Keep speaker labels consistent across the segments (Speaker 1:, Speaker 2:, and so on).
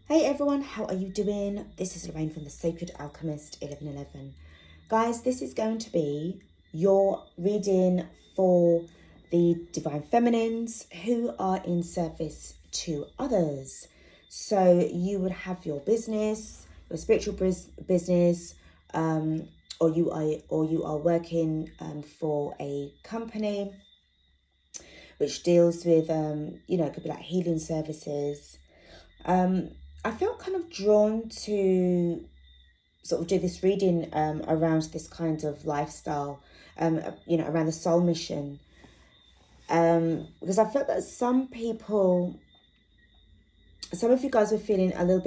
Speaker 1: Hey everyone, how are you doing? This is Lorraine from the Sacred Alchemist 1111. Guys, this is going to be your reading for the Divine Feminines who are in service to others. So you would have your business, your spiritual business, or you are working for a company which deals with it could be like healing services. I felt kind of drawn to sort of do this reading around this kind of lifestyle, around the soul mission. Because I felt that some of you guys were feeling a little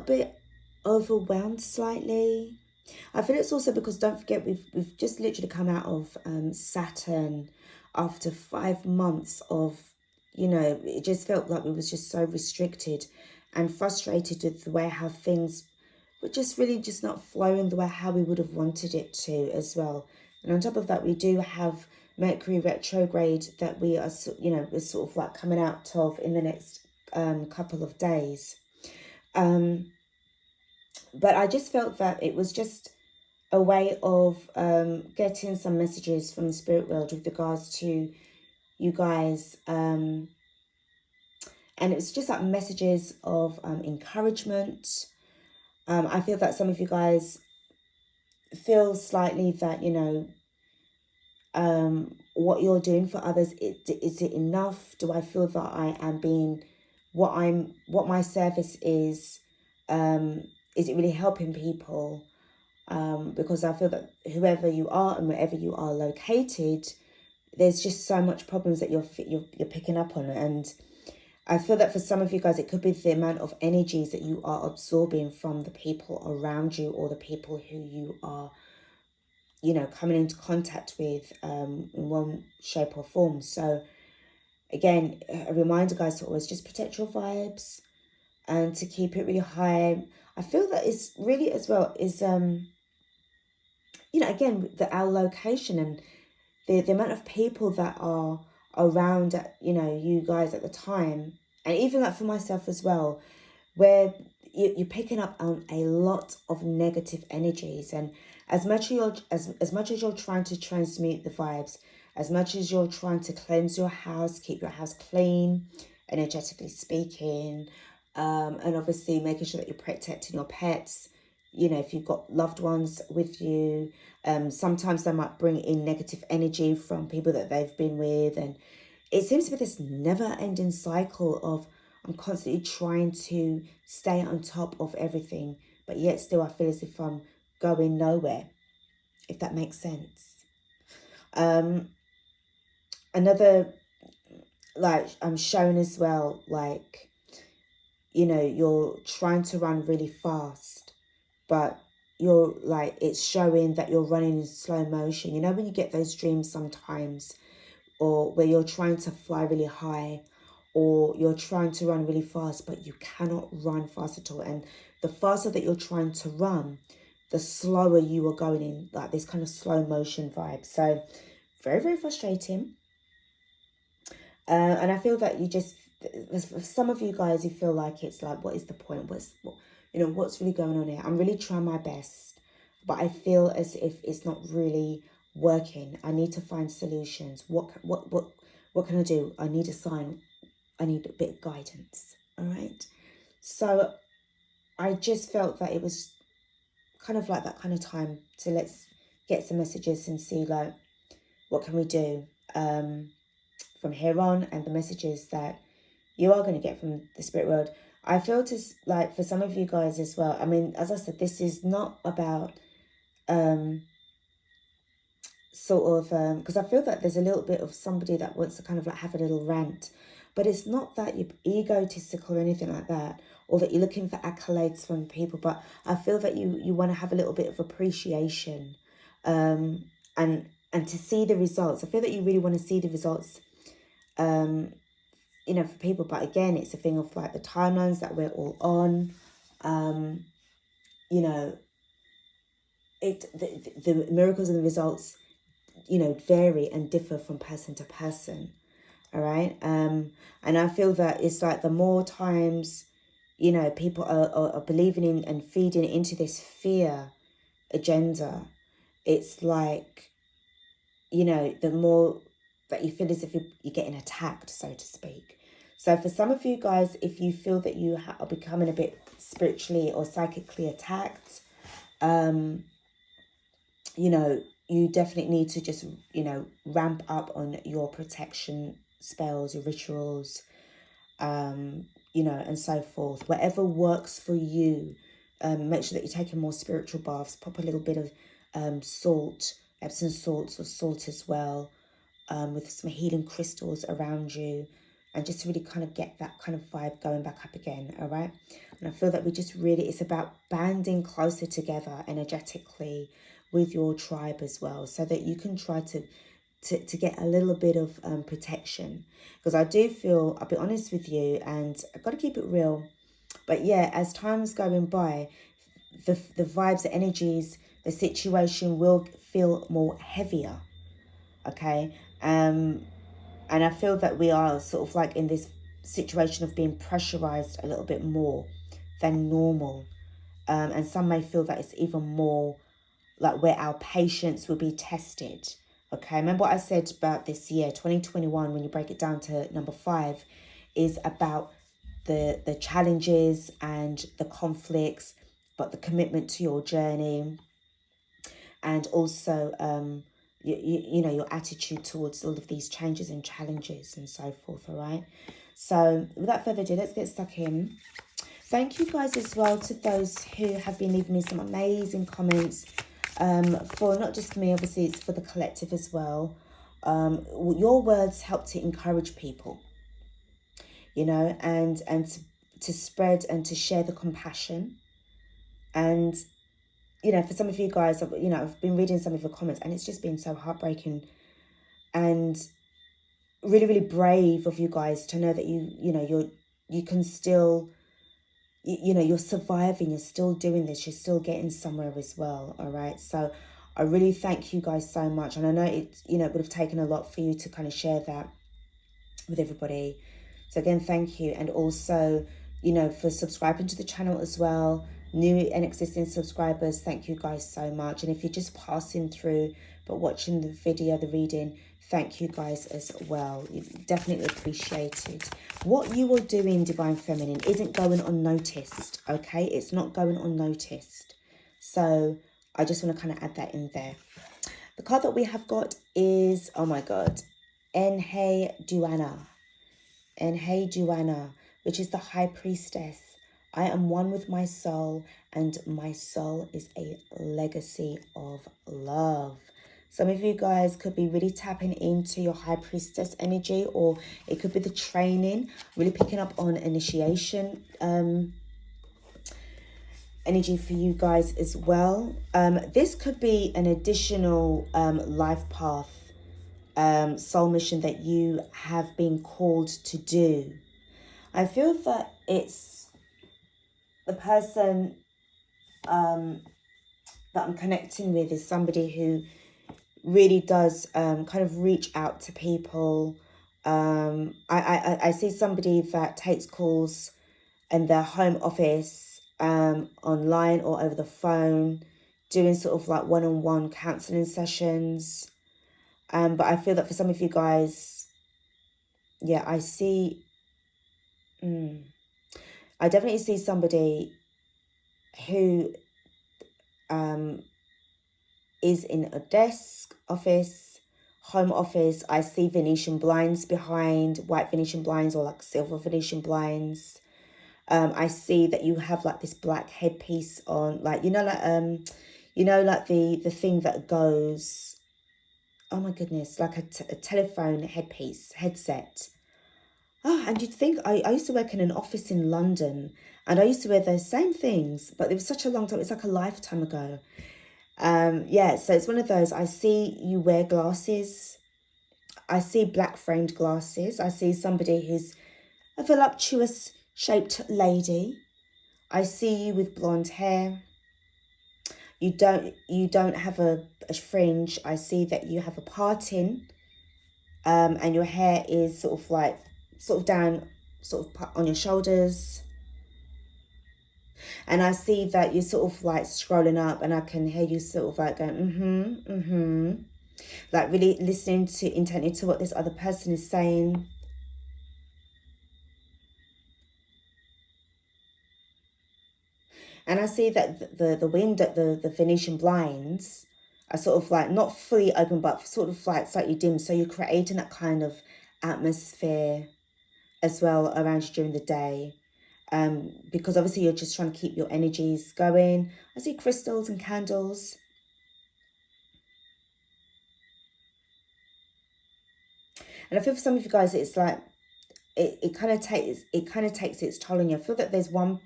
Speaker 1: bit overwhelmed slightly. I feel it's also because, don't forget, we've just literally come out of Saturn after 5 months of, it just felt like we was just so restricted and frustrated with the way how things were just really just not flowing the way how we would have wanted it to as well. And on top of that, we do have Mercury retrograde that we are, we're sort of like coming out of in the next couple of days. But I just felt that it was just a way of getting some messages from the spirit world with regards to you guys. And it was just like messages of encouragement. I feel that some of you guys feel slightly that, what you're doing for others, is it enough? Do I feel that I am being what my service is it really helping people? Because I feel that whoever you are and wherever you are located, there's just so much problems that you're picking up on. And I feel that for some of you guys, it could be the amount of energies that you are absorbing from the people around you, or the people who you are, coming into contact with in one shape or form. So again, a reminder, guys, to always just protect your vibes and to keep it really high. I feel that it's really as well is again, our location and the amount of people that are around, you guys at the time, and even like for myself as well, where you're picking up on a lot of negative energies. And as much as you're trying to transmute the vibes, as much as you're trying to cleanse your house, keep your house clean, energetically speaking, and obviously making sure that you're protecting your pets, if you've got loved ones with you, sometimes they might bring in negative energy from people that they've been with. And it seems to be this never-ending cycle of, I'm constantly trying to stay on top of everything, but yet still I feel as if I'm going nowhere, if that makes sense. Another, like, I'm shown as well, like, you're trying to run really fast, but you're like, it's showing that you're running in slow motion. You know when you get those dreams sometimes, or where you're trying to fly really high, or you're trying to run really fast, but you cannot run fast at all. And the faster that you're trying to run, the slower you are going in, like this kind of slow motion vibe. So very, very frustrating. And I feel that for some of you guys, you feel like it's like, what is the point? What's really going on here? I'm really trying my best, but I feel as if it's not really working. I need to find solutions. What can I do? I need a sign. I need a bit of guidance. All right. So I just felt that it was kind of like that kind of time to let's get some messages and see, like, what can we do from here on, and the messages that you are going to get from the spirit world. I feel like for some of you guys as well, I mean, as I said, this is not about because I feel that there's a little bit of somebody that wants to kind of like have a little rant, but it's not that you're egotistical or anything like that, or that you're looking for accolades from people, but I feel that you want to have a little bit of appreciation and to see the results. I feel that you really want to see the results for people. But again, it's a thing of like the timelines that we're all on. The miracles and the results, vary and differ from person to person. all right? And I feel that it's like the more times, you know, people are believing in and feeding into this fear agenda, it's like, you know, the more that you feel as if you're getting attacked, so to speak. So for some of you guys, if you feel that you are becoming a bit spiritually or psychically attacked, you know, you definitely need to just, you know, ramp up on your protection spells, your rituals, you know, and so forth. Whatever works for you. Make sure that you're taking more spiritual baths. Pop a little bit of salt, Epsom salts or salt as well, with some healing crystals around you, and just to really kind of get that kind of vibe going back up again, all right? And I feel that we just really, it's about banding closer together energetically with your tribe as well, so that you can try to get a little bit of protection. Because I do feel, I'll be honest with you, and I've got to keep it real, but yeah, as time's going by, the vibes, the energies, the situation will feel more heavier, okay? And I feel that we are sort of like in this situation of being pressurized a little bit more than normal. And some may feel that it's even more like where our patience will be tested. Okay, remember what I said about this year, 2021, when you break it down to number 5, is about the challenges and the conflicts, but the commitment to your journey, and also you know, your attitude towards all of these changes and challenges and so forth. All right, so without further ado, let's get stuck in. Thank you guys as well to those who have been leaving me some amazing comments, for not just me, obviously it's for the collective as well. Your words help to encourage people, you know, and to spread and to share the compassion. And you know, for some of you guys, you know, I've been reading some of your comments and it's just been so heartbreaking and really, really brave of you guys to know that you know, you can still, you know, you're surviving, you're still doing this, you're still getting somewhere as well. All right. So I really thank you guys so much. And I know it, you know, it would have taken a lot for you to kind of share that with everybody. So again, thank you. And also, you know, for subscribing to the channel as well. New and existing subscribers, thank you guys so much. And if you're just passing through but watching the video, the reading, thank you guys as well. It's definitely appreciated. What you are doing, Divine Feminine, isn't going unnoticed, okay? It's not going unnoticed. So I just want to kind of add that in there. The card that we have got is, oh my God, Enhe Duana. Enhe Duana, which is the High Priestess. I am one with my soul, and my soul is a legacy of love. Some of you guys could be really tapping into your High Priestess energy, or it could be the training, really picking up on initiation energy for you guys as well. This could be an additional life path, soul mission that you have been called to do. I feel that it's the person that I'm connecting with is somebody who really does kind of reach out to people. I see somebody that takes calls in their home office, online or over the phone, doing sort of like one-on-one counseling sessions. But I feel that for some of you guys, yeah, I see, I definitely see somebody who is in a desk, office, home office. I see Venetian blinds behind, white Venetian blinds or like silver Venetian blinds. I see that you have like this black headpiece on, like, you know, like the thing that goes, oh my goodness, like a telephone headset. Oh, and you'd think, I used to work in an office in London and I used to wear those same things, but it was such a long time, it's like a lifetime ago. Yeah, so it's one of those, I see you wear glasses. I see black framed glasses. I see somebody who's a voluptuous shaped lady. I see you with blonde hair. You don't have a fringe. I see that you have a parting and your hair is sort of like, sort of down, sort of on your shoulders. And I see that you're sort of like scrolling up, and I can hear you sort of like going, like really listening to intently to what this other person is saying. And I see that the window, the Venetian blinds are sort of like not fully open, but sort of like slightly dim. So you're creating that kind of atmosphere as well around you during the day. Because obviously you're just trying to keep your energies going. I see crystals and candles. And I feel for some of you guys, it's like it kind of takes its toll on you. I feel that there's one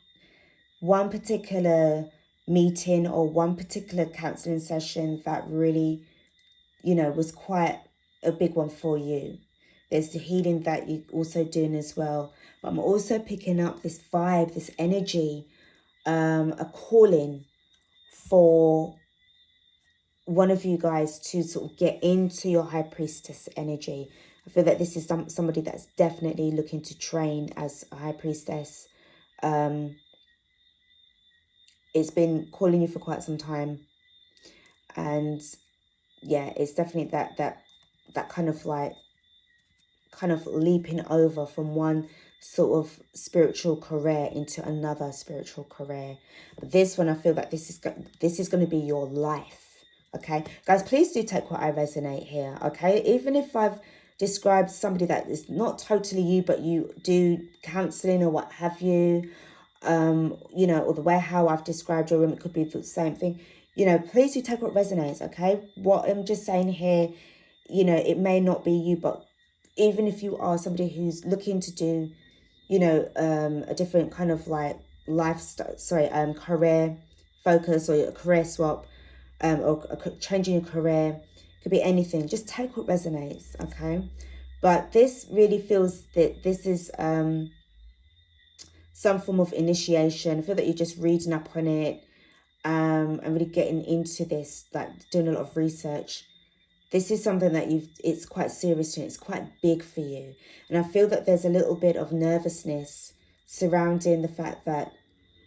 Speaker 1: particular meeting or one particular counseling session that really, you know, was quite a big one for you. There's the healing that you're also doing as well. But I'm also picking up this vibe, this energy, a calling for one of you guys to sort of get into your high priestess energy. I feel that this is somebody that's definitely looking to train as a high priestess. It's been calling you for quite some time. And yeah, it's definitely that kind of like, kind of leaping over from one sort of spiritual career into another spiritual career. But this one, I feel that this is going to be your life. Okay, guys, please do take what I resonate here. Okay, even if I've described somebody that is not totally you, but you do counseling or what have you, you know, or the way how I've described your room, it could be the same thing. You know, please do take what resonates. Okay, what I'm just saying here, you know, it may not be you, but even if you are somebody who's looking to do, you know, a different kind of like lifestyle, career focus, or a career swap, or changing your career, could be anything. Just take what resonates, okay? But this really feels that this is some form of initiation. I feel that you're just reading up on it, and really getting into this, like doing a lot of research. This is something that it's quite serious and it's quite big for you. And I feel that there's a little bit of nervousness surrounding the fact that,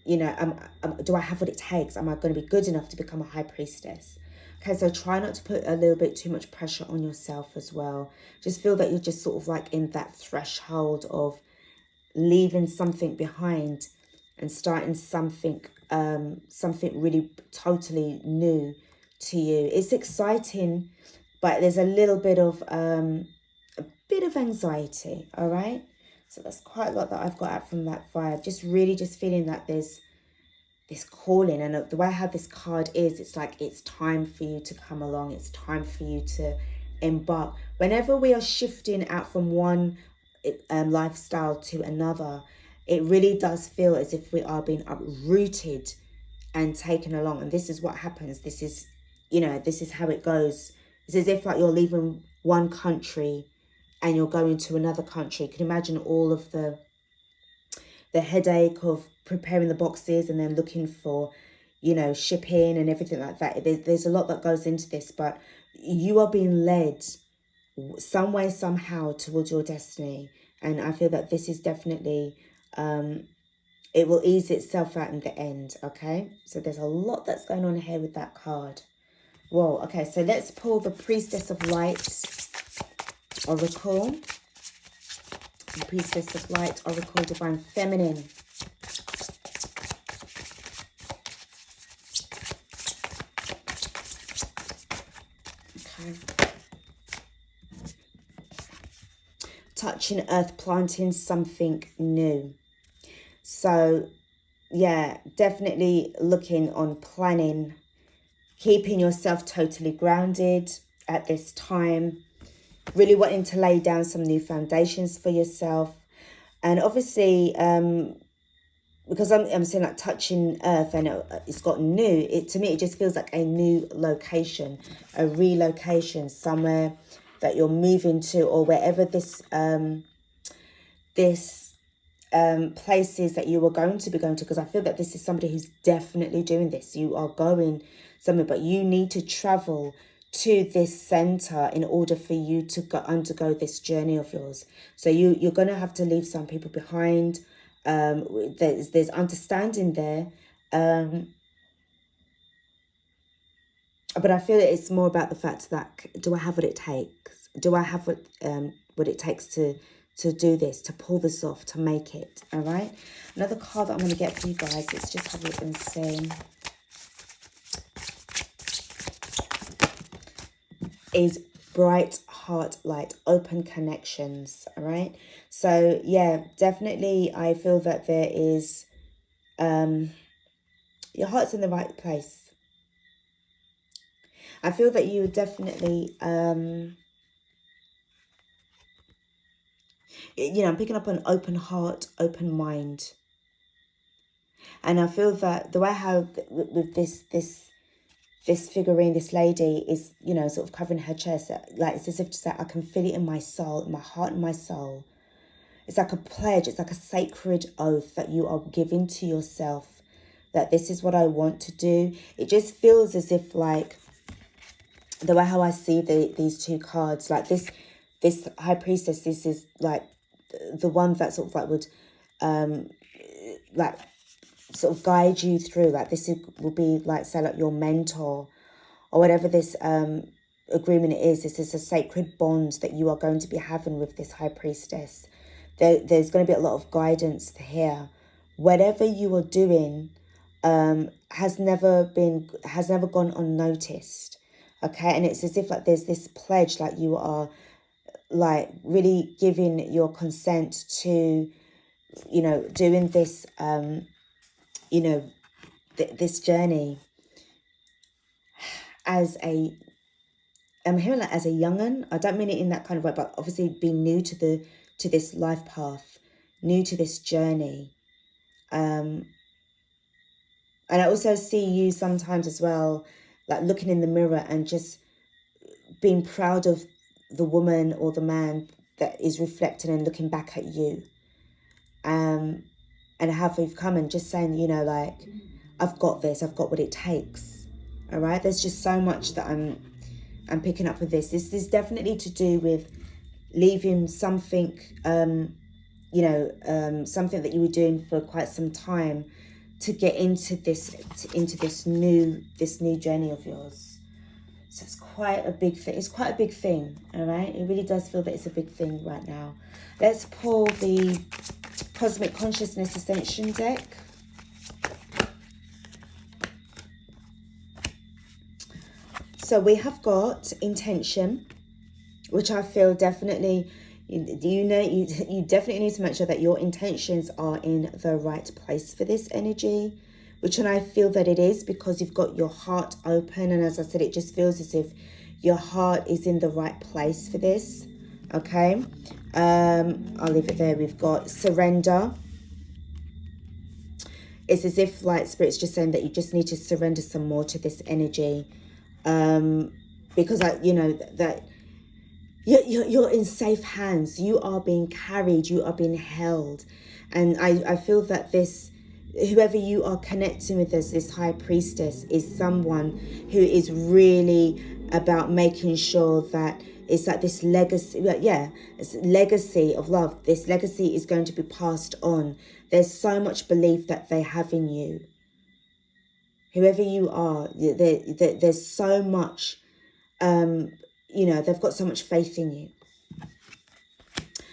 Speaker 1: you know, do I have what it takes? Am I going to be good enough to become a high priestess? Okay, so try not to put a little bit too much pressure on yourself as well. Just feel that you're just sort of like in that threshold of leaving something behind and starting something, something really totally new to you. It's exciting, but there's a little bit of anxiety. All right, so that's quite a lot that I've got out from that vibe. Just really just feeling that there's this calling, and the way I have this card is, it's like it's time for you to come along. It's time for you to embark. Whenever we are shifting out from one lifestyle to another, it really does feel as if we are being uprooted and taken along. And this is what happens. This is, you know, this is how it goes. It's as if like you're leaving one country and you're going to another country. You can imagine all of the headache of preparing the boxes and then looking for, you know, shipping and everything like that. There's a lot that goes into this, but you are being led some way, somehow towards your destiny. And I feel that this is definitely, it will ease itself out in the end, okay? So there's a lot that's going on here with that card. Whoa, okay, so let's pull the Priestess of Light Oracle. The Priestess of Light Oracle, Divine Feminine. Okay. Touching earth, planting something new. So, yeah, definitely looking on planning, keeping yourself totally grounded at this time, really wanting to lay down some new foundations for yourself. And obviously, because I'm saying like touching earth and it's got new, to me, it just feels like a new location, a relocation, somewhere that you're moving to, or wherever this places that you are going to be going to, because I feel that this is somebody who's definitely doing this. You are going somewhere, but you need to travel to this center in order for you to undergo this journey of yours. So you're going to have to leave some people behind. There's understanding there. But I feel that it's more about the fact that, do I have what it takes? Do I have what it takes to do this, to pull this off, to make it? All right. Another card that I'm going to get for you guys. Let's just have a look and see. Is bright heart light, open connections. All right. So yeah, definitely I feel that there is your heart's in the right place. I feel that you definitely you know, I'm picking up an open heart, open mind. And I feel that the way how with this figurine, this lady is, you know, sort of covering her chest, like it's as if to say, I can feel it in my soul, in my heart and my soul. It's like a pledge, it's like a sacred oath that you are giving to yourself, that this is what I want to do. It just feels as if, like, the way how I see these two cards, like this High Priestess, this is like the one that sort of like would like sort of guide you through, like this will be like, say, like your mentor or whatever this agreement is. This is a sacred bond that you are going to be having with this High Priestess. There's going to be a lot of guidance here. Whatever you are doing has never gone unnoticed. Okay, and it's as if like there's this pledge, like you are like really giving your consent to, you know, doing this you know, this journey as a, I'm hearing like as a young'un. I don't mean it in that kind of way, but obviously being new to this life path, new to this journey. And I also see you sometimes as well, like looking in the mirror and just being proud of the woman or the man that is reflecting and looking back at you. And how you've come, and just saying, you know, like, I've got this, I've got what it takes. All right. There's just so much that I'm picking up with this. This is definitely to do with leaving something, you know, something that you were doing for quite some time to get into this new journey of yours. So it's quite a big thing. It's quite a big thing. All right. It really does feel that it's a big thing right now. Let's pull the Cosmic Consciousness Ascension deck. So we have got intention, which I feel definitely, you definitely need to make sure that your intentions are in the right place for this energy, which, and I feel that it is, because you've got your heart open. And as I said, it just feels as if your heart is in the right place for this. Okay. I'll leave it there. We've got surrender. It's as if like Spirit's just saying that you just need to surrender some more to this energy. Because you know that you're in safe hands. You are being carried. You are being held. And I feel that this, whoever you are connecting with as this High Priestess, is someone who is really about making sure that it's like this legacy, yeah, it's legacy of love. This legacy is going to be passed on. There's so much belief that they have in you. Whoever you are, there's so much, you know, they've got so much faith in you.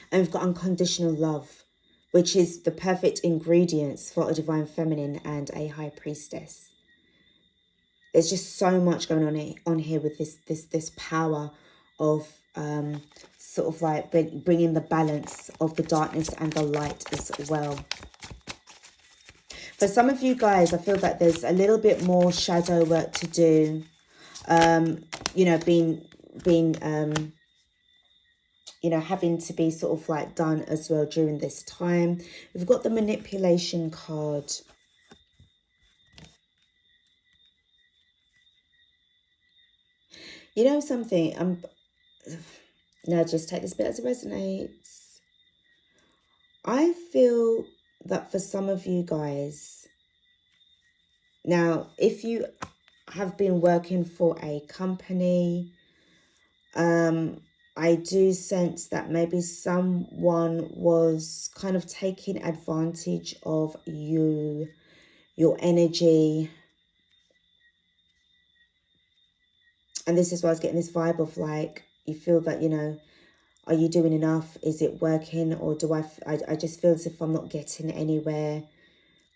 Speaker 1: And we've got unconditional love, which is the perfect ingredients for a divine feminine and a High Priestess. There's just so much going on here with this power of sort of like bringing the balance of the darkness and the light as well. For some of you guys, I feel that there's a little bit more shadow work to do. You know, being you know, having to be sort of like done as well during this time. We've got the manipulation card. You know something? Now just take this bit as it resonates. I feel that for some of you guys, now if you have been working for a company, I do sense that maybe someone was kind of taking advantage of you, your energy. And this is why I was getting this vibe of like, you feel that, you know, are you doing enough? Is it working? Or do I just feel as if I'm not getting anywhere.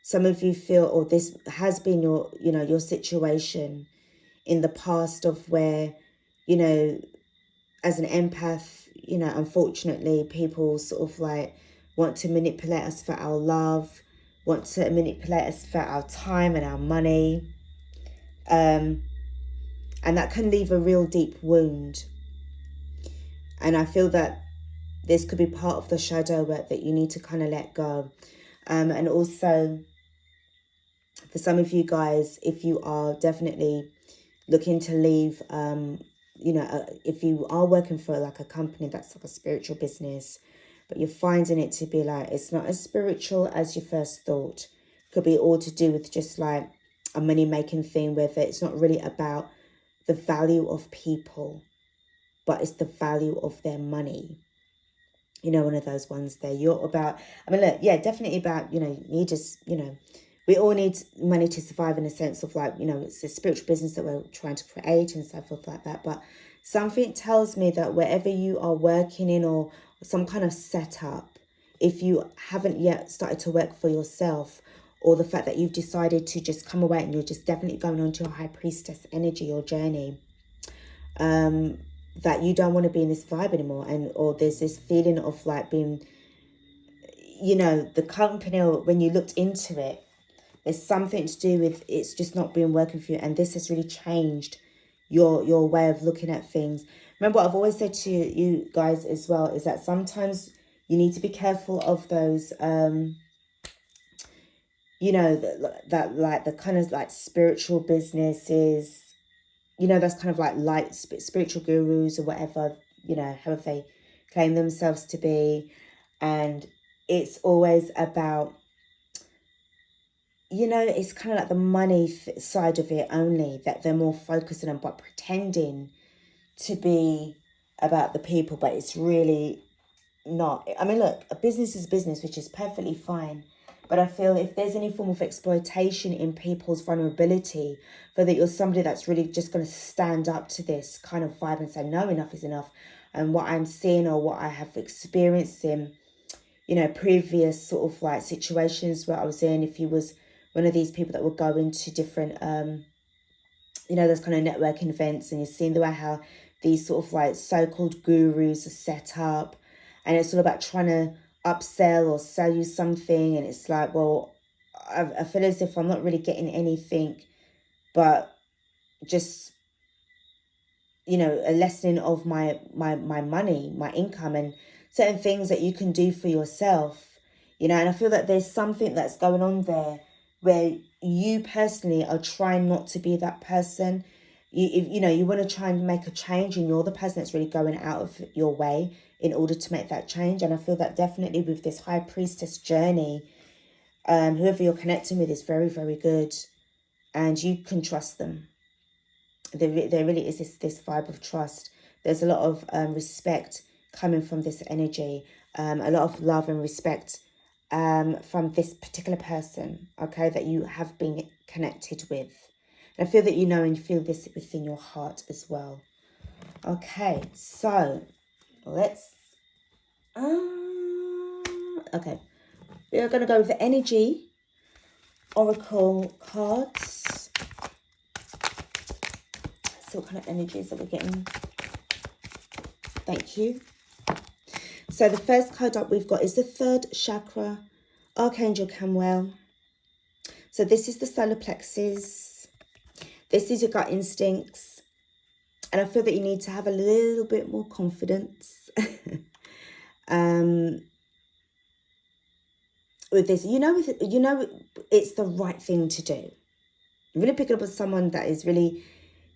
Speaker 1: Some of you feel, or this has been your, you know, your situation in the past of where, you know, as an empath, you know, unfortunately, people sort of like want to manipulate us for our love, want to manipulate us for our time and our money. And that can leave a real deep wound. And I feel that this could be part of the shadow work that you need to kind of let go. And also, for some of you guys, if you are definitely looking to leave, you know, if you are working for like a company that's like a spiritual business, but you're finding it to be like, it's not as spiritual as you first thought. Could be all to do with just like a money making thing, where it's not really about the value of people, but it's the value of their money. You know, one of those ones there. You're about, I mean, look, yeah, definitely about, you know, you just, you know, we all need money to survive in a sense of like, you know, it's a spiritual business that we're trying to create and so forth like that. But something tells me that wherever you are working in or some kind of setup, if you haven't yet started to work for yourself, or the fact that you've decided to just come away and you're just definitely going on to your high priestess energy or journey, that you don't want to be in this vibe anymore, and or there's this feeling of like being, you know, the company, or when you looked into it, there's something to do with it's just not been working for you, and this has really changed your way of looking at things. Remember what I've always said to you guys as well, is that sometimes you need to be careful of those you know, that like the kind of like spiritual businesses, you know, that's kind of like light spiritual gurus or whatever, you know, however they claim themselves to be. And it's always about, you know, it's kind of like the money side of it only that they're more focusing on, but pretending to be about the people, but it's really not. I mean, look, a business is business, which is perfectly fine. But I feel if there's any form of exploitation in people's vulnerability, whether you're somebody that's really just going to stand up to this kind of vibe and say, no, enough is enough. And what I'm seeing or what I have experienced in, you know, previous sort of like situations where I was in, if you was one of these people that would go into different, you know, those kind of networking events, and you're seeing the way how these sort of like so-called gurus are set up, and it's all about trying to upsell or sell you something, and it's like, well, I feel as if I'm not really getting anything but just, you know, a lessening of my money, my income, and certain things that you can do for yourself, you know. And I feel that there's something that's going on there where you personally are trying not to be that person. You know, you want to try and make a change, and you're the person that's really going out of your way in order to make that change. And I feel that definitely with this high priestess journey, whoever you're connecting with is very, very good, and you can trust them. There really is this vibe of trust. There's a lot of respect coming from this energy, a lot of love and respect from this particular person, okay, that you have been connected with. And I feel that you know and you feel this within your heart as well. Okay, so let's... okay, we are going to go with the energy oracle cards. So what kind of energies that we're getting? Thank you. So the first card up we've got is the third chakra, Archangel Camwell. So this is the solar plexus. This is your gut instincts. And I feel that you need to have a little bit more confidence with this. You know, it's the right thing to do. Really pick it up with someone that is really,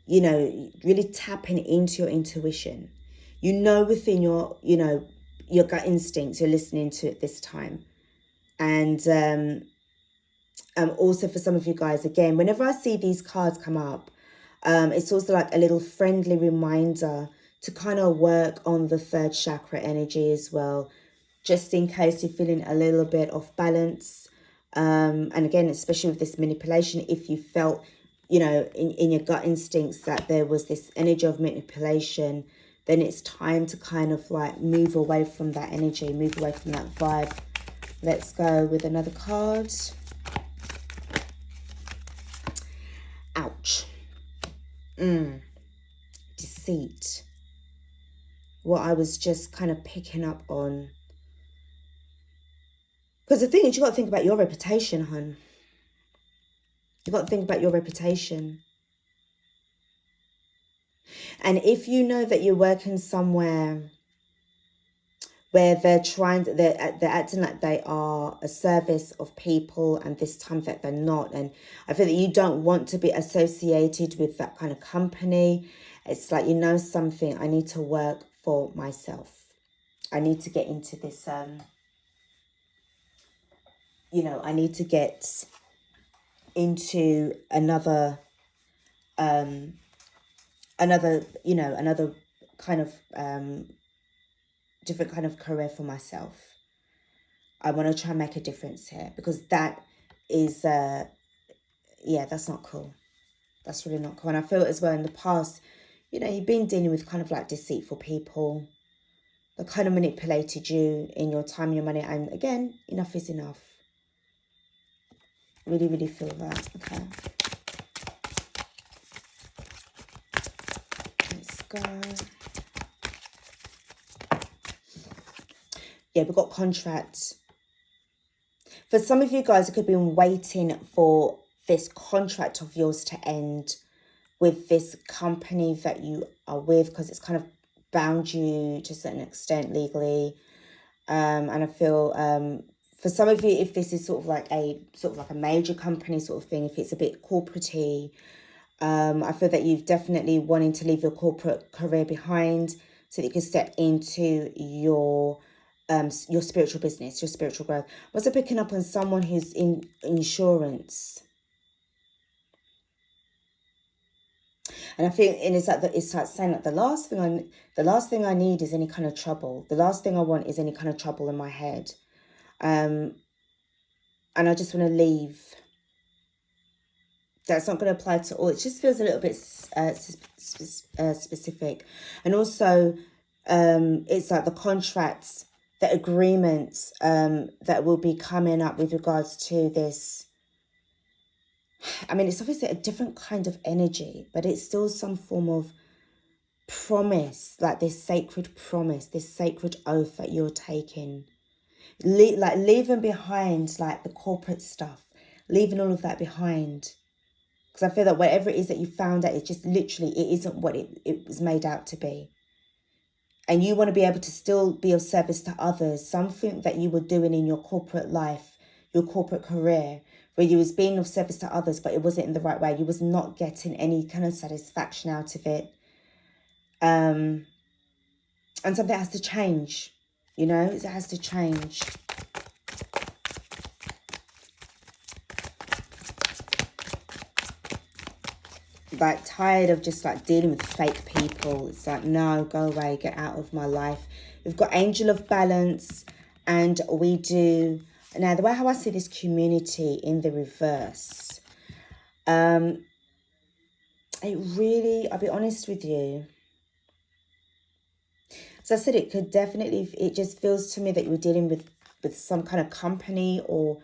Speaker 1: you know, really tapping into your intuition. You know, within your, you know, your gut instincts, you're listening to it this time. And also for some of you guys, again, whenever I see these cards come up, it's also like a little friendly reminder to kind of work on the third chakra energy as well, just in case you're feeling a little bit off balance. And again, especially with this manipulation, if you felt, you know, in your gut instincts that there was this energy of manipulation, then it's time to kind of like move away from that energy, move away from that vibe. Let's go with another card. Ouch. Deceit. What I was just kind of picking up on. Because the thing is, you got to think about your reputation, hun. You got to think about your reputation. And if you know that you're working somewhere where they're acting like they are a service of people, and this time that they're not, and I feel that you don't want to be associated with that kind of company. It's like, you know something, I need to work for myself. I need to get into this, you know, I need to get into another you know, another kind of different kind of career for myself. I want to try and make a difference here, because that is yeah, that's not cool. That's really not cool. And I feel as well in the past, you know, you've been dealing with kind of like deceitful people that kind of manipulated you in your time, your money. And again, enough is enough. Really, really feel that. Okay. Let's go. Yeah, we've got contract. For some of you guys, it could be waiting for this contract of yours to end with this company that you are with, because it's kind of bound you to a certain extent legally. And I feel for some of you, if this is sort of like a major company sort of thing, if it's a bit corporate-y, I feel that you've definitely wanting to leave your corporate career behind so that you can step into your spiritual business, your spiritual growth. I'm also picking up on someone who's in insurance. And I think, and it's like saying that the last thing I need is any kind of trouble. The last thing I want is any kind of trouble in my head. And I just want to leave. That's not going to apply to all. It just feels a little bit specific. And also, it's like the contracts, the agreements that will be coming up with regards to this. I mean, it's obviously a different kind of energy, but it's still some form of promise, like this sacred promise, this sacred oath that you're taking. Like leaving behind like the corporate stuff, leaving all of that behind. Because I feel that whatever it is that you found out, it just literally, it isn't what it was made out to be. And you want to be able to still be of service to others. Something that you were doing in your corporate life, your corporate career, where you was being of service to others, but it wasn't in the right way. You was not getting any kind of satisfaction out of it. And something has to change, you know, it has to change. Like tired of just like dealing with fake people. It's like, no, go away, get out of my life. We've got Angel of Balance, and we do now the way how I see this community in the reverse. It really, I'll be honest with you. So I said it could definitely, it just feels to me that you were dealing with some kind of company or,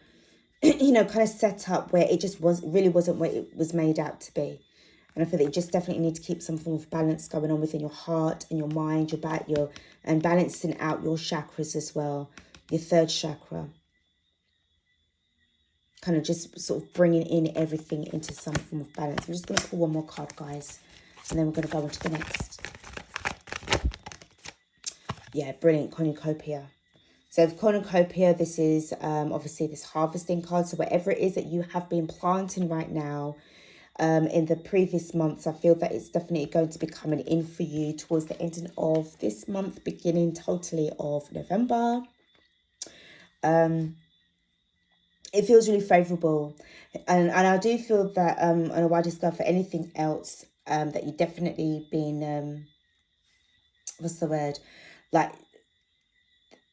Speaker 1: you know, kind of setup where it just really wasn't what it was made out to be. And I feel that you just definitely need to keep some form of balance going on within your heart and your mind, and balancing out your chakras as well, your third chakra. Kind of just sort of bringing in everything into some form of balance. I'm just going to pull one more card, guys, and then we're going to go on to the next. Yeah, brilliant, cornucopia. So the cornucopia, this is obviously this harvesting card. So whatever it is that you have been planting right now, in the previous months, I feel that it's definitely going to be coming in for you towards the ending of this month, beginning totally of November. It feels really favourable, and I do feel that on a wider scale for anything else that you've definitely been what's the word? Like,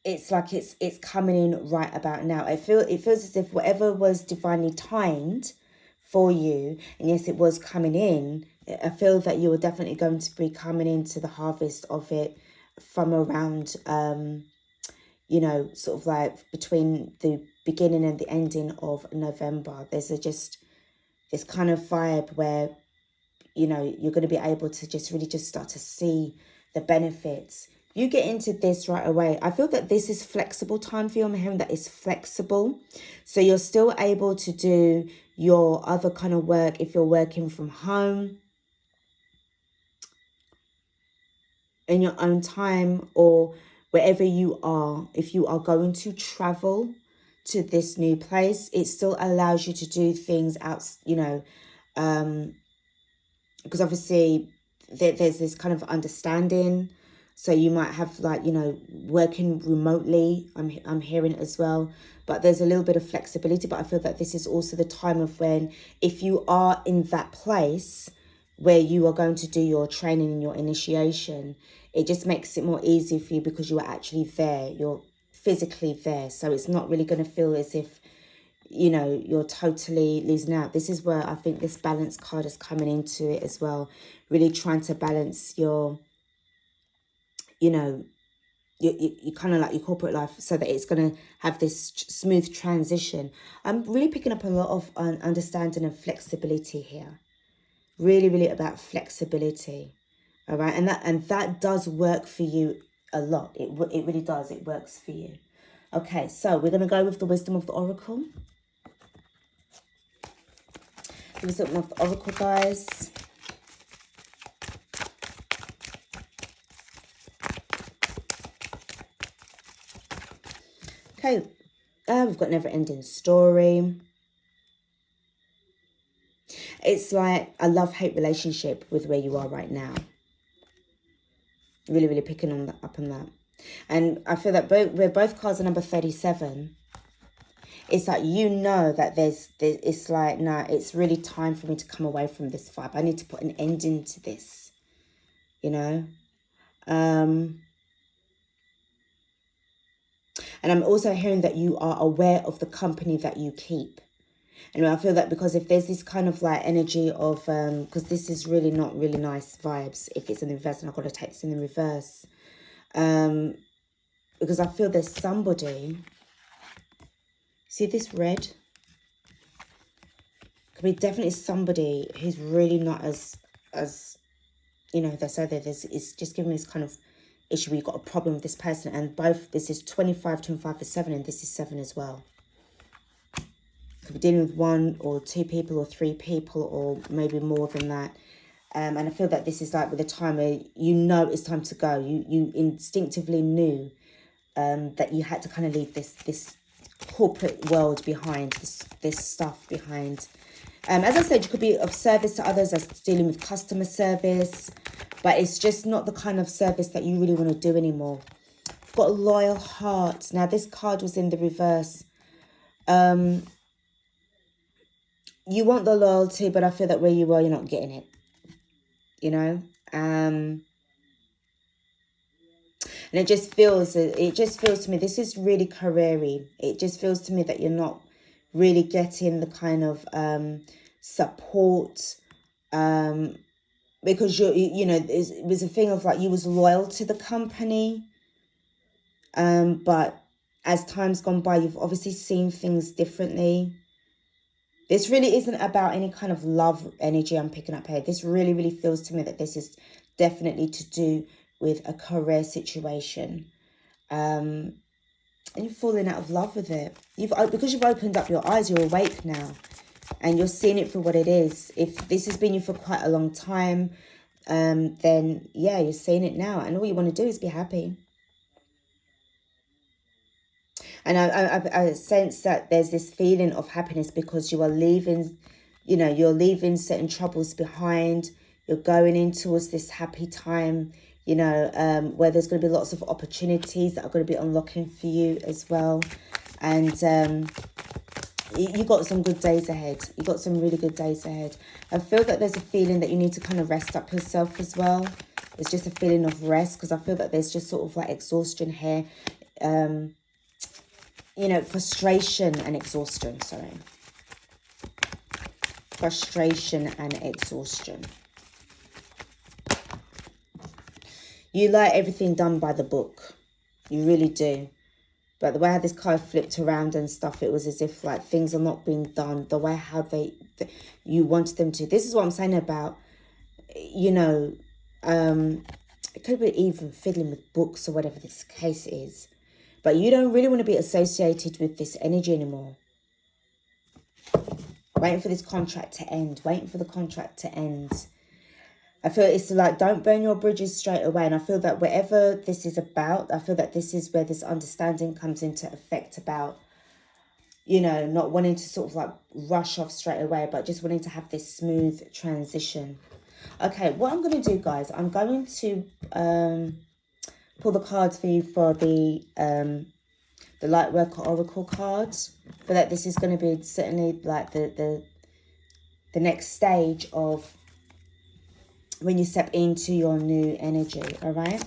Speaker 1: it's like it's coming in right about now. It feels as if whatever was divinely timed for you, and yes, it was coming in. I feel that you are definitely going to be coming into the harvest of it from around, you know, sort of like between the beginning and the ending of November. There's just this kind of vibe where, you know, you're going to be able to just really just start to see the benefits. You get into this right away. I feel that this is flexible time for you. I'm hearing that it's flexible. So you're still able to do your other kind of work if you're working from home in your own time, or wherever you are. If you are going to travel to this new place, it still allows you to do things out, you know, because obviously there's this kind of understanding. So you might have, like, you know, working remotely, I'm hearing as well. But there's a little bit of flexibility. But I feel that this is also the time of when, if you are in that place where you are going to do your training and your initiation, it just makes it more easy for you because you are actually there. You're physically there. So it's not really going to feel as if, you know, you're totally losing out. This is where I think this balance card is coming into it as well. Really trying to balance your, you know, you kind of like your corporate life, so that it's going to have this smooth transition. I'm really picking up a lot of understanding and flexibility here. Really, really about flexibility. All right. And that does work for you a lot. It really does. It works for you. Okay. So we're going to go with the wisdom of the Oracle. The wisdom of the Oracle, guys. Okay, we've got never-ending story. It's like a love-hate relationship with where you are right now. Really, really picking on that, up on that. And I feel that both cards are number 37. It's like, you know that there's it's like, no, it's really time for me to come away from this vibe. I need to put an ending to this, you know. And I'm also hearing that you are aware of the company that you keep. And I feel that because if there's this kind of like energy of, because this is really not really nice vibes if it's in the reverse, and I've got to take this in the reverse. Because I feel there's somebody, see this red? Could be definitely somebody who's really not as you know, they say that it's just giving me this kind of issue where you've got a problem with this person, and both, this is 25 for 7, and this is 7 as well. Could be dealing with 1 or 2 people or 3 people, or maybe more than that. And I feel that this is like with a time where you know it's time to go. You instinctively knew that you had to kind of leave this corporate world behind, this stuff behind. As I said, you could be of service to others, as dealing with customer service, but it's just not the kind of service that you really want to do anymore. You've got a loyal heart. Now, this card was in the reverse. You want the loyalty, but I feel that where you are, you're not getting it, you know. And it just feels to me, this is really career-y. It just feels to me that you're not really getting the kind of support, because you know, it was a thing of like, you was loyal to the company, but as time's gone by, you've obviously seen things differently. This really isn't about any kind of love energy I'm picking up here. This really, really feels to me that this is definitely to do with a career situation. And you're falling out of love with it. Because you've opened up your eyes, you're awake now. And you're seeing it for what it is. If this has been you for quite a long time, then yeah, you're seeing it now. And all you want to do is be happy. And I sense that there's this feeling of happiness because you are leaving, you know, you're leaving certain troubles behind. You're going in towards this happy time, you know, where there's going to be lots of opportunities that are going to be unlocking for you as well. And you got some good days ahead. You got some really good days ahead. I feel that there's a feeling that you need to kind of rest up yourself as well. It's just a feeling of rest, because I feel that there's just sort of like exhaustion here. You know, frustration and exhaustion, sorry. Frustration and exhaustion. You like everything done by the book. You really do. But the way how this card flipped around and stuff, it was as if like things are not being done the way how you wanted them to. This is what I'm saying about, you know, it could be even fiddling with books or whatever this case is. But you don't really want to be associated with this energy anymore. Waiting for this contract to end. Waiting for the contract to end. I feel it's like, don't burn your bridges straight away. And I feel that whatever this is about, I feel that this is where this understanding comes into effect about, you know, not wanting to sort of like rush off straight away, but just wanting to have this smooth transition. Okay, what I'm going to do, guys, I'm going to pull the cards for you for the Lightworker Oracle cards. For that, this is going to be certainly like the next stage of when you step into your new energy, all right?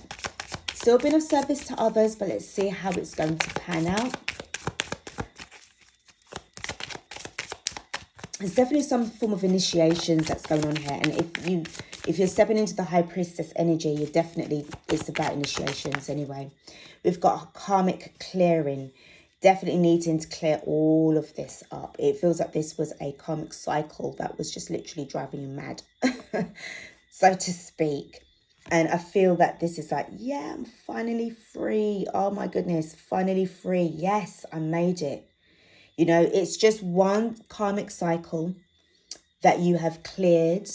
Speaker 1: Still being of service to others, but let's see how it's going to pan out. There's definitely some form of initiations that's going on here. And if you're stepping into the High Priestess energy, you're definitely, it's about initiations anyway. We've got a karmic clearing. Definitely needing to clear all of this up. It feels like this was a karmic cycle that was just literally driving you mad, so to speak. And I feel that this is like, yeah, I'm finally free. Oh my goodness, finally free. Yes, I made it. You know, it's just one karmic cycle that you have cleared,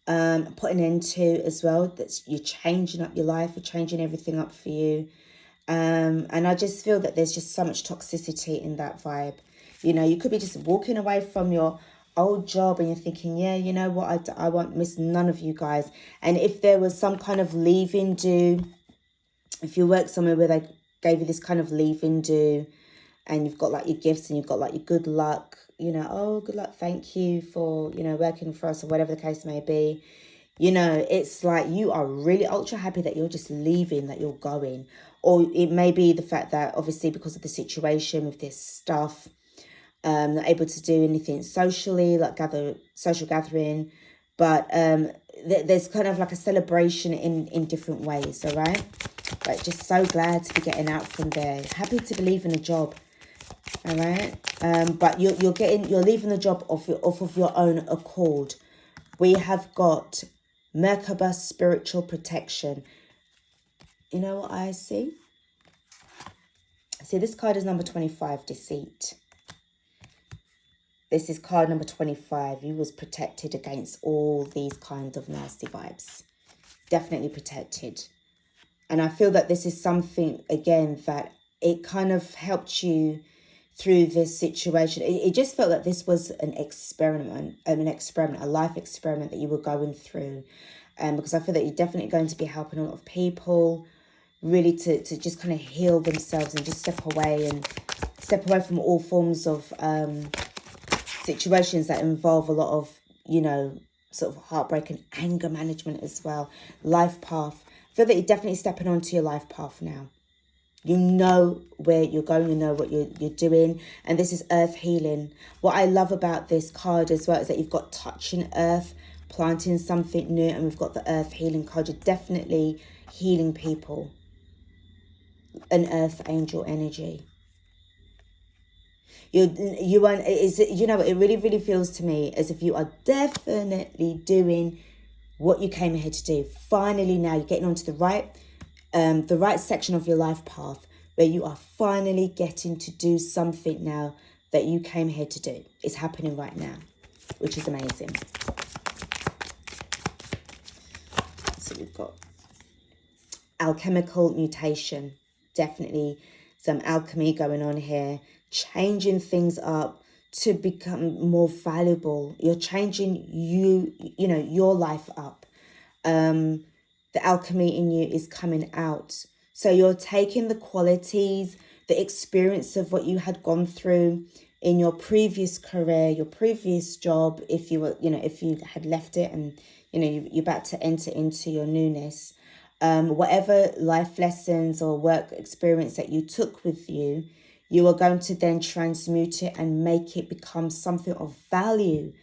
Speaker 1: put an end to as well. That's, you're changing up your life, you're changing everything up for you. And I just feel that there's just so much toxicity in that vibe. You know, you could be just walking away from your old job and you're thinking, yeah, you know what, I won't miss none of you guys. And if there was some kind of leave-in due, if you work somewhere where they gave you this kind of leave-in due, and you've got like your gifts and you've got like your good luck, you know, oh, good luck, thank you for, you know, working for us or whatever the case may be. You know, it's like you are really ultra happy that you're just leaving, that you're going. Or it may be the fact that obviously because of the situation with this stuff, not able to do anything socially, like social gathering. But there's kind of like a celebration in different ways, all right? But just so glad to be getting out from there. Happy to be leaving a job, all right? But you're leaving the job off of your own accord. We have got Merkaba, spiritual protection. You know what I see? See, this card is number 25, deceit. This is card number 25. You was protected against all these kinds of nasty vibes. Definitely protected. And I feel that this is something, again, that it kind of helped you through this situation. It just felt that this was an experiment, a life experiment that you were going through. Because I feel that you're definitely going to be helping a lot of people really to just kind of heal themselves and just step away from all forms of situations that involve a lot of, you know, sort of heartbreak and anger management as well. Life path. I feel that you're definitely stepping onto your life path now. You know where you're going, you know what you're doing. And this is earth healing. What I love about this card as well is that you've got touching earth, planting something new, and we've got the earth healing card. You're definitely healing people. An earth angel energy. You want, you know, it really feels to me as if you are definitely doing what you came here to do. Finally, now you're getting onto the right section of your life path where you are finally getting to do something now that you came here to do. It's happening right now, which is amazing. So we've got alchemical mutation. Definitely some alchemy going on here. Changing things up to become more valuable. You're changing you know, your life up. The alchemy in you is coming out. So you're taking the qualities, the experience of what you had gone through in your previous career, your previous job, if you were, you know, if you had left it and You know, you're about to enter into your newness. Whatever life lessons or work experience that you took with you, you are going to then transmute it and make it become something of value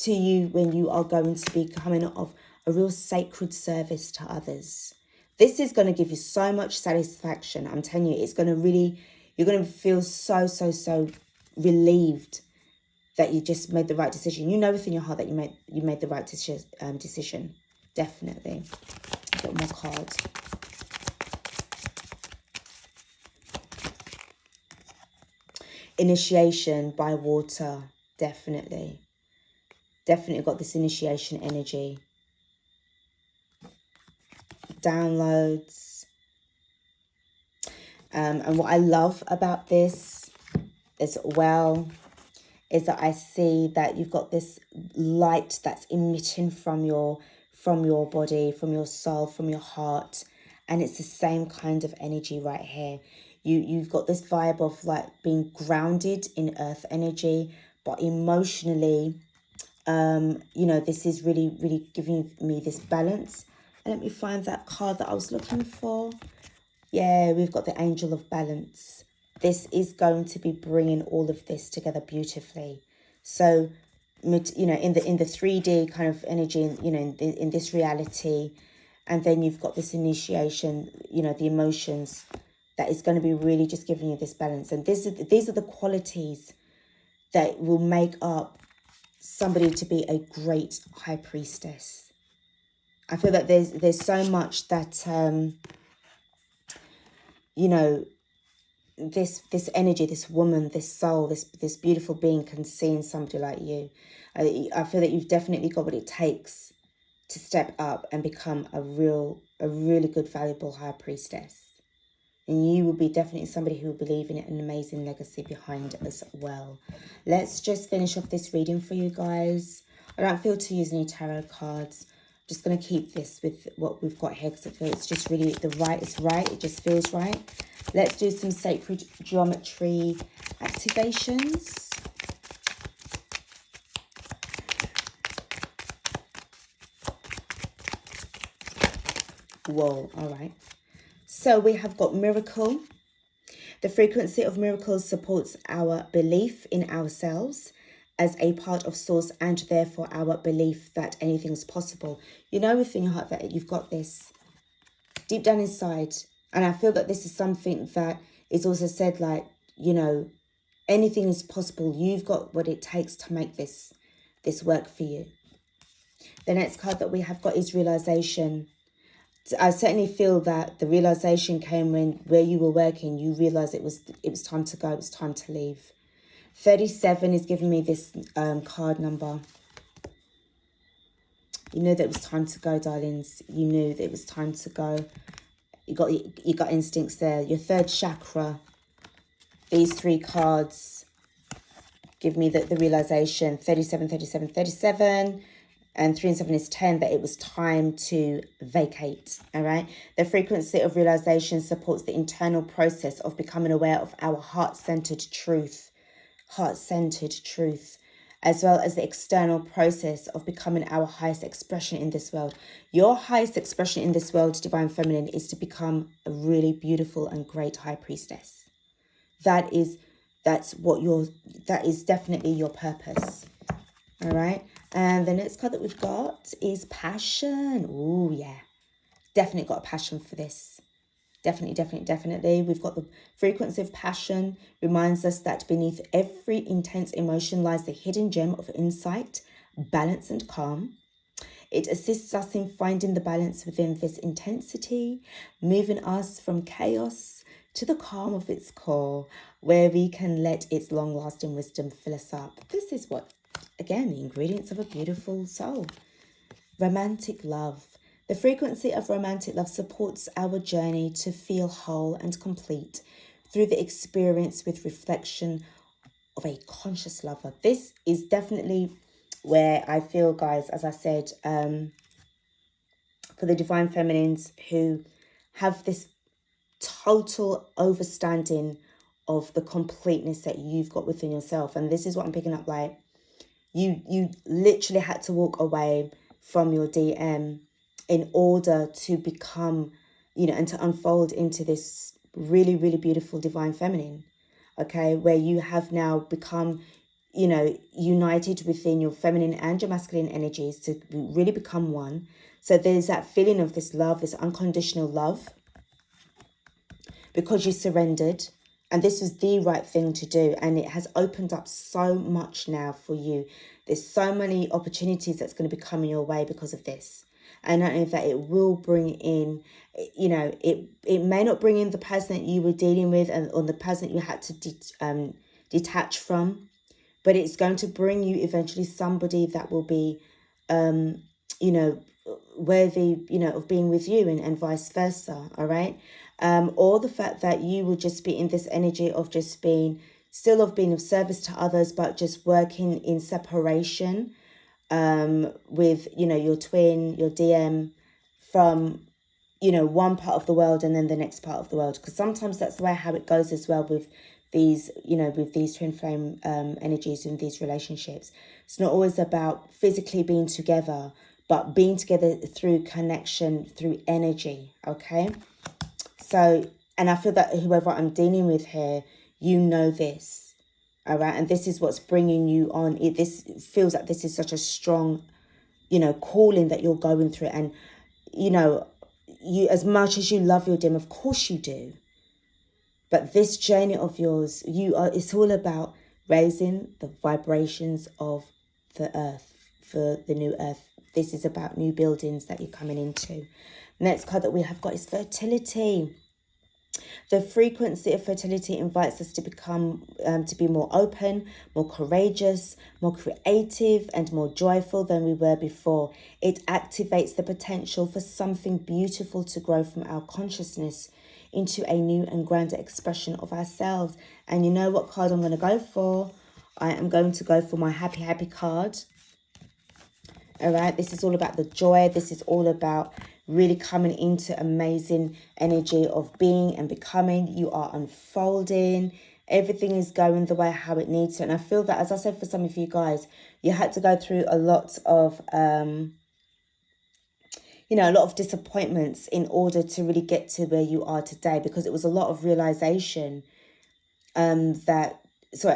Speaker 1: to you when you are going to be coming of a real sacred service to others. This is going to give you so much satisfaction. I'm telling you, it's going to really, you're going to feel so, so, so relieved that you just made the right decision. You know within your heart that you made the right decision. Definitely. Got more cards. Initiation by water. Definitely. Definitely got this initiation energy. Downloads. And what I love about this as well is that I see that you've got this light that's emitting from your body, from your soul, from your heart. And it's the same kind of energy right here. You've got this vibe of like being grounded in earth energy, but emotionally, you know, this is really, really giving me this balance. And let me find that card that I was looking for. Yeah, we've got the Angel of Balance. This is going to be bringing all of this together beautifully. So, you know, in the 3D kind of energy, you know, in this reality, and then you've got this initiation, you know, the emotions that is going to be really just giving you this balance. And these are the qualities that will make up somebody to be a great high priestess. I feel that there's so much that you know, this energy, this woman, this soul, this beautiful being can see in somebody like you. I feel that you've definitely got what it takes to step up and become a really good, valuable high priestess. And you will be definitely somebody who will believe in it, an amazing legacy behind as well. Let's just finish off this reading for you guys. I don't feel to use any tarot cards. I'm just going to keep this with what we've got here because I feel it's just really it's right. It just feels right. Let's do some sacred geometry activations. Whoa, all right. So we have got miracle. The frequency of miracles supports our belief in ourselves as a part of source and therefore our belief that anything is possible. You know within your heart that you've got this deep down inside. And I feel that this is something that is also said like, you know, anything is possible. You've got what it takes to make this work for you. The next card that we have got is realization. I certainly feel that the realization came when where you were working, you realized it was time to go, it was time to leave. 37 is giving me this card number. You knew that it was time to go, darlings. You knew that it was time to go. You got instincts there. Your third chakra. These three cards give me the realization. 37, 37, 37. And 3 and 7 is 10, that it was time to vacate, all right? The frequency of realization supports the internal process of becoming aware of our heart-centered truth, as well as the external process of becoming our highest expression in this world. Your highest expression in this world, Divine Feminine, is to become a really beautiful and great high priestess. That is definitely your purpose, all right? And the next card that we've got is passion. Oh, yeah. Definitely got a passion for this. Definitely. We've got the frequency of passion. Reminds us that beneath every intense emotion lies the hidden gem of insight, balance, and calm. It assists us in finding the balance within this intensity, moving us from chaos to the calm of its core, where we can let its long-lasting wisdom fill us up. This is what, again, the ingredients of a beautiful soul. Romantic love. The frequency of romantic love supports our journey to feel whole and complete through the experience with reflection of a conscious lover. This is definitely where I feel, guys, as I said, for the Divine Feminines who have this total overstanding of the completeness that you've got within yourself. And this is what I'm picking up, like, you literally had to walk away from your DM in order to become, you know, and to unfold into this really, really beautiful divine feminine, okay, where you have now become, you know, united within your feminine and your masculine energies to really become one. So there's that feeling of this love, this unconditional love, because you surrendered. And this was the right thing to do. And it has opened up so much now for you. There's so many opportunities that's going to be coming your way because of this. And not only that, it will bring in, you know, it may not bring in the person that you were dealing with or the person that you had to detach from. But it's going to bring you eventually somebody that will be, you know, worthy, you know, of being with you, and vice versa. All right. Or the fact that you will just be in this energy of just being, still of being of service to others, but just working in separation with, you know, your twin, your DM from, you know, one part of the world and then the next part of the world. Because sometimes that's the way how it goes as well with these, you know, with these twin flame energies in these relationships. It's not always about physically being together, but being together through connection, through energy, okay? So, and I feel that whoever I'm dealing with here, you know this, all right? And this is what's bringing you on. This feels like this is such a strong, you know, calling that you're going through. And, you know, you, as much as you love your dim, of course you do. But this journey of yours, it's all about raising the vibrations of the earth, for the new earth. This is about new buildings that you're coming into. Next card that we have got is fertility. The frequency of fertility invites us to become, to be more open, more courageous, more creative, and more joyful than we were before. It activates the potential for something beautiful to grow from our consciousness into a new and grander expression of ourselves. And you know what card I'm going to go for? I am going to go for my happy, happy card. All right, this is all about the joy. This is all about really coming into amazing energy of being and becoming. You are unfolding. Everything is going the way how it needs to. And I feel that, as I said, for some of you guys, you had to go through a lot of, you know, a lot of disappointments in order to really get to where you are today, because it was a lot of realization a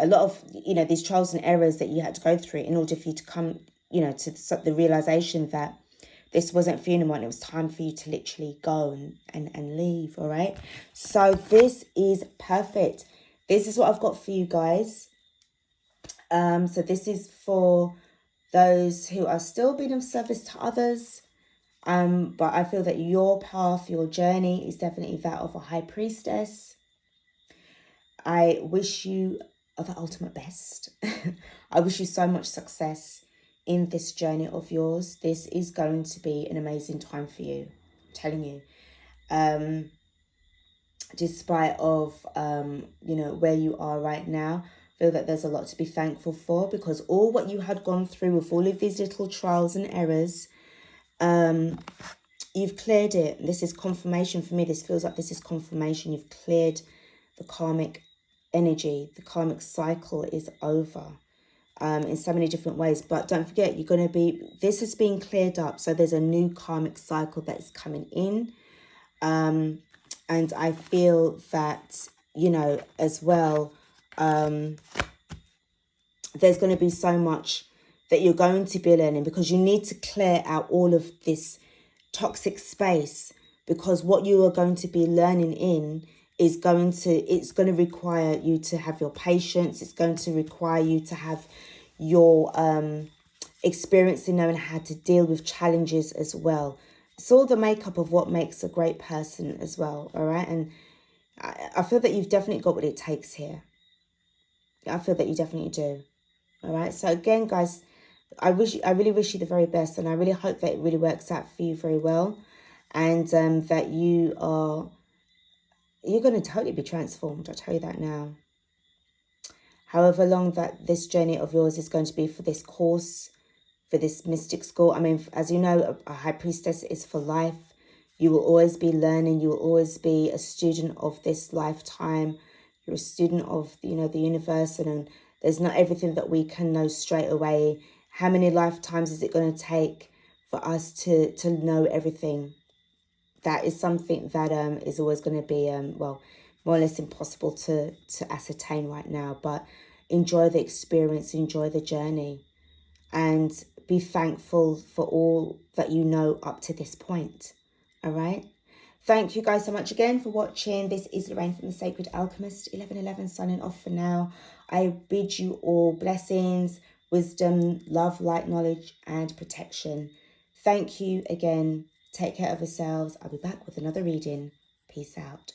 Speaker 1: lot of, you know, these trials and errors that you had to go through in order for you to come, you know, to the realization that this wasn't for you anymore, and it was time for you to literally go and leave, all right? So this is perfect. This is what I've got for you guys. So this is for those who are still being of service to others. But I feel that your path, your journey is definitely that of a high priestess. I wish you the ultimate best. I wish you so much success in this journey of yours. This is going to be an amazing time for you, I'm telling you. Despite of, you know, where you are right now, I feel that there's a lot to be thankful for, because all what you had gone through with all of these little trials and errors, you've cleared it. This is confirmation for me. This feels like this is confirmation. You've cleared the karmic energy. The karmic cycle is over. In so many different ways. But don't forget, you're going to be, this has been cleared up. So there's a new karmic cycle that is coming in. And I feel that, you know, as well, there's going to be so much that you're going to be learning, because you need to clear out all of this toxic space, because what you are going to be learning in is it's going to require you to have your patience. It's going to require you to have your experience in knowing how to deal with challenges as well. It's all the makeup of what makes a great person as well, all right? And I feel that you've definitely got what it takes here. I feel that you definitely do, all right? So again, guys, I really wish you the very best, and I really hope that it really works out for you very well, and that you're going to totally be transformed. I'll tell you that now. However long that this journey of yours is going to be for this course, for this mystic school. I mean, as you know, a high priestess is for life. You will always be learning. You will always be a student of this lifetime. You're a student of, you know, the universe, and there's not everything that we can know straight away. How many lifetimes is it going to take for us to know everything. That is something that is always going to be well, more or less impossible to ascertain right now. But enjoy the experience, enjoy the journey, and be thankful for all that you know up to this point. All right. Thank you guys so much again for watching. This is Lorraine from the Sacred Alchemist 1111 signing off for now. I bid you all blessings, wisdom, love, light, knowledge, and protection. Thank you again. Take care of yourselves. I'll be back with another reading. Peace out.